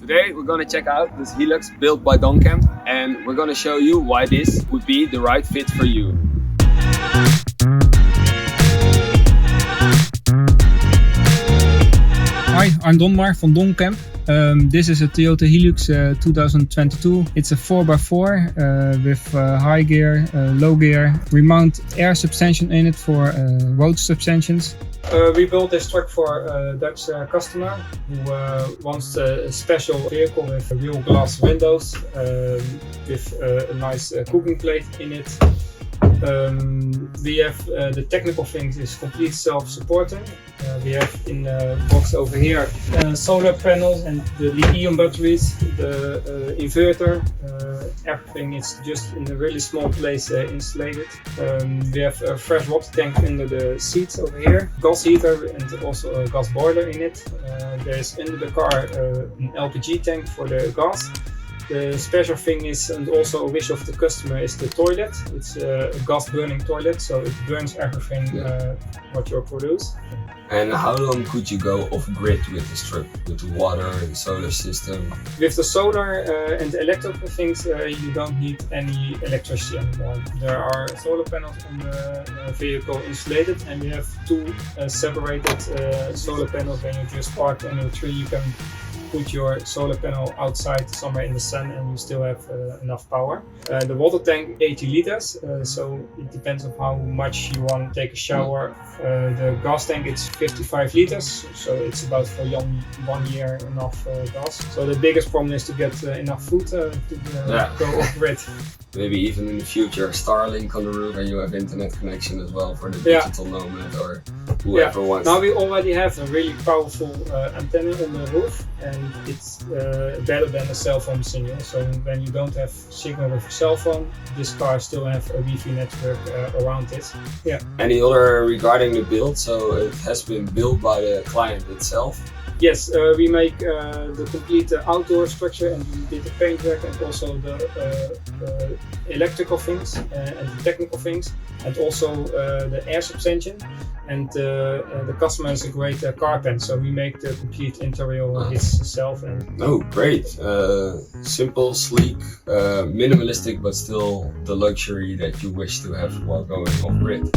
Today we're gonna check out this Hilux built by DonCamp, and we're gonna show you why this would be the right fit for you. Hi, I'm Donmar from DonCamp. This is a Toyota Hilux 2022. It's a 4x4 with high gear, low gear. We mount air suspension in it for road suspensions. We built this truck for a Dutch customer who wants a special vehicle with real glass windows, with a nice cooking plate in it. We have the technical things is complete self-supporting. We have in the box over here solar panels and the lithium batteries, the inverter. Everything is just in a really small place insulated. We have a fresh water tank under the seats over here, gas heater and also a gas boiler in it. There's under the car an LPG tank for the gas. The special thing is, and also a wish of the customer, is the toilet. It's a gas burning toilet, so it burns everything what you produce. And how long could you go off-grid with this truck, with the water and the solar system? With the solar and the electrical things, you don't need any electricity anymore. There are solar panels on the vehicle insulated, and we have two separated solar panels. When you just park on your tree, you can put your solar panel outside somewhere in the sun and you still have enough power. The water tank 80 liters, so it depends on how much you want to take a shower. The gas tank it's 55 liters, so it's about for 1 year enough gas. So the biggest problem is to get enough food to go off-grid. Maybe even in the future Starlink on the roof and you have internet connection as well for the digital nomad or whoever wants. Now we already have a really powerful antenna on the roof, and it's better than a cell phone signal. So when you don't have signal with a cell phone, this car still have a Wi-Fi network around it. Yeah. Any other regarding the build? So it has been built by the client itself. Yes, we make the complete outdoor structure, and we did the paintwork and also the electrical things and the technical things, and also the air suspension. And the customer is a great carpenter, so we make the complete interior himself. And oh, great! Simple, sleek, minimalistic, but still the luxury that you wish to have while going off-grid.